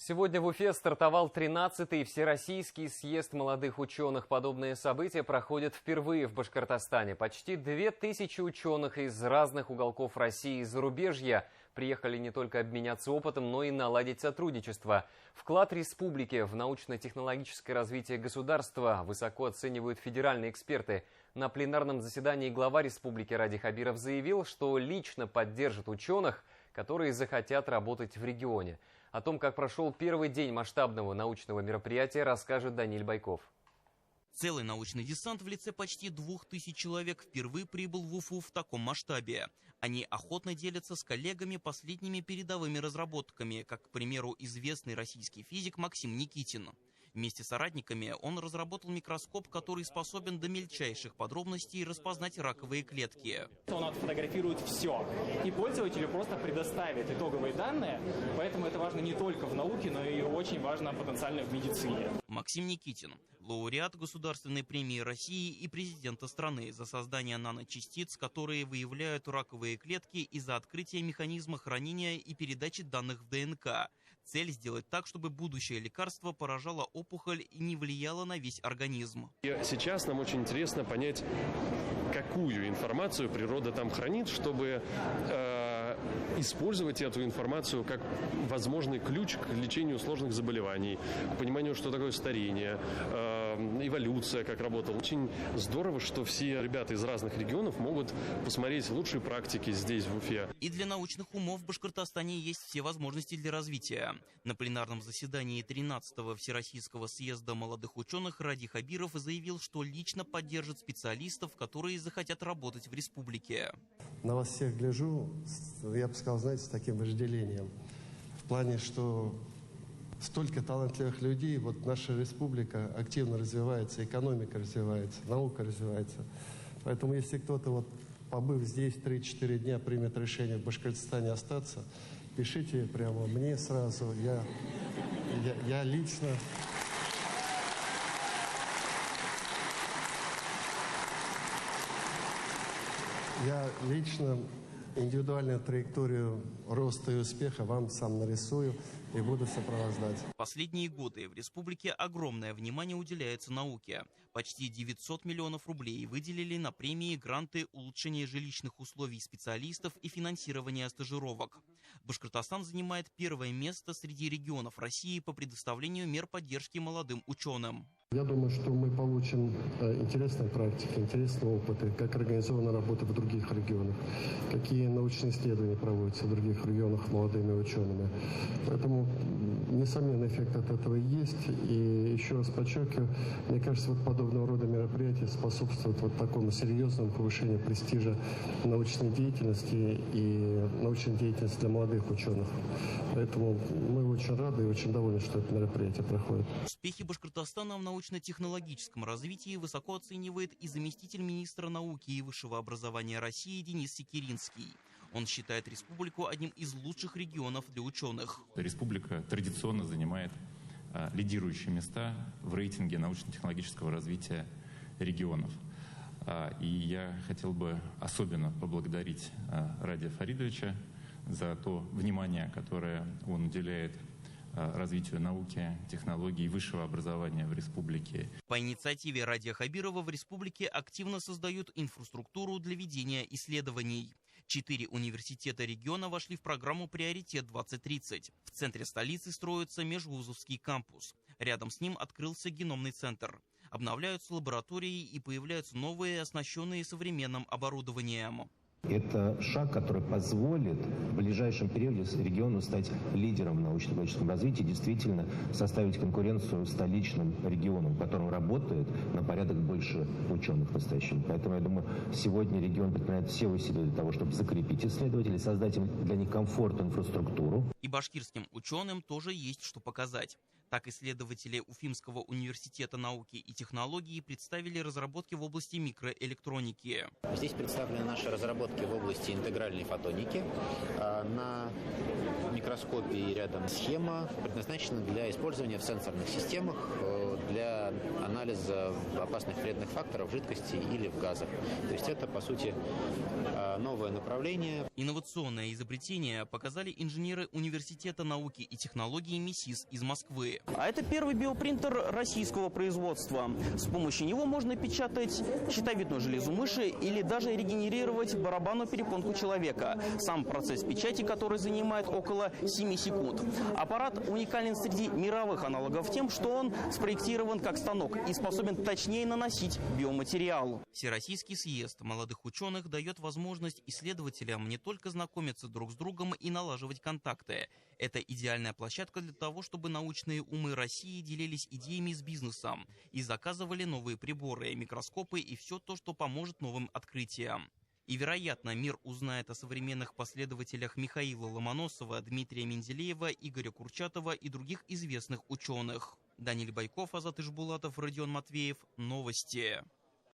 Сегодня в Уфе стартовал 13-й Всероссийский съезд молодых ученых. Подобные события проходят впервые в Башкортостане. Почти 2000 ученых из разных уголков России и зарубежья приехали не только обменяться опытом, но и наладить сотрудничество. Вклад республики в научно-технологическое развитие государства высоко оценивают федеральные эксперты. На пленарном заседании глава республики Ради Хабиров заявил, что лично поддержит ученых, которые захотят работать в регионе. О том, как прошел первый день масштабного научного мероприятия, расскажет Даниил Байков. Целый научный десант в лице почти 2000 человек впервые прибыл в Уфу в таком масштабе. Они охотно делятся с коллегами последними передовыми разработками, как, к примеру, известный российский физик Максим Никитин. Вместе с соратниками он разработал микроскоп, который способен до мельчайших подробностей распознать раковые клетки. Он отфотографирует все, и пользователю просто предоставит итоговые данные, поэтому это важно не только в науке, но и очень важно потенциально в медицине. Максим Никитин – лауреат Государственной премии России и президента страны за создание наночастиц, которые выявляют раковые клетки из-за открытия механизма хранения и передачи данных в ДНК. Цель – сделать так, чтобы будущее лекарство поражало опухоль и не влияло на весь организм. Сейчас нам очень интересно понять, какую информацию природа там хранит, чтобы использовать эту информацию как возможный ключ к лечению сложных заболеваний, к пониманию, что такое старение, эволюция, как работала. Очень здорово, что все ребята из разных регионов могут посмотреть лучшие практики здесь, в Уфе. И для научных умов в Башкортостане есть все возможности для развития. На пленарном заседании 13-го Всероссийского съезда молодых ученых Ради Хабиров заявил, что лично поддержит специалистов, которые захотят работать в республике. На вас всех гляжу, я бы сказал, знаете, с таким вожделением. В плане, что столько талантливых людей, вот наша республика активно развивается, экономика развивается, наука развивается. Поэтому если кто-то, вот, побыв здесь 3-4 дня, примет решение в Башкортостане остаться, пишите прямо мне сразу, я лично... Я лично индивидуальную траекторию роста и успеха вам сам нарисую и буду сопровождать. Последние годы в республике огромное внимание уделяется науке. Почти 900 миллионов рублей выделили на премии, гранты, улучшение жилищных условий специалистов и финансирование стажировок. Башкортостан занимает первое место среди регионов России по предоставлению мер поддержки молодым ученым. Я думаю, что мы получим интересные практики, интересные опыты, как организована работа в других регионах, какие научные исследования проводятся в других регионах молодыми учеными. Поэтому, несомненно, эффект от этого есть. И еще раз подчеркиваю, мне кажется, вот подобного рода мероприятия способствуют вот такому серьезному повышению престижа научной деятельности и научной деятельности для молодых ученых. Поэтому мы очень рады и очень довольны, что это мероприятие проходит. Успехи Башкортостана в научно-технологическом развитии высоко оценивает и заместитель министра науки и высшего образования России Денис Секиринский. Он считает республику одним из лучших регионов для ученых. Республика традиционно занимает лидирующие места в рейтинге научно-технологического развития регионов. И я хотел бы особенно поблагодарить Радия Фаридовича за то внимание, которое он уделяет развитию науки, технологий и высшего образования в республике. По инициативе Радия Хабирова в республике активно создают инфраструктуру для ведения исследований. 4 университета региона вошли в программу «Приоритет-2030». В центре столицы строится межвузовский кампус. Рядом с ним открылся геномный центр. Обновляются лаборатории и появляются новые, оснащенные современным оборудованием. Это шаг, который позволит в ближайшем периоде региону стать лидером в научно-технологическом развитии, действительно составить конкуренцию столичным регионам, в котором работает на порядок больше ученых в настоящем. Поэтому, я думаю, сегодня регион предпринимает все усилия для того, чтобы закрепить исследователей, создать для них комфортную инфраструктуру. И башкирским ученым тоже есть что показать. Так, исследователи Уфимского университета науки и технологий представили разработки в области микроэлектроники. Здесь представлены наши разработки в области интегральной фотоники. На микроскопе рядом схема предназначена для использования в сенсорных системах для анализа опасных вредных факторов в жидкости или в газах. То есть это, по сути, новое направление. Инновационное изобретение показали инженеры Университета науки и технологий МИСИС из Москвы. А это первый биопринтер российского производства. С помощью него можно печатать щитовидную железу мыши или даже регенерировать барабанную перепонку человека. Сам процесс печати, который занимает около 7 секунд. Аппарат уникален среди мировых аналогов тем, что он спроектирован как станок и способен точнее наносить биоматериал. Всероссийский съезд молодых ученых дает возможность исследователям не только знакомиться друг с другом и налаживать контакты. Это идеальная площадка для того, чтобы научные умы России делились идеями с бизнесом и заказывали новые приборы, микроскопы и все то, что поможет новым открытиям. И, вероятно, мир узнает о современных последователях Михаила Ломоносова, Дмитрия Менделеева, Игоря Курчатова и других известных ученых. Даниил Байков, Азат Ишбулатов, Родион Матвеев. Новости.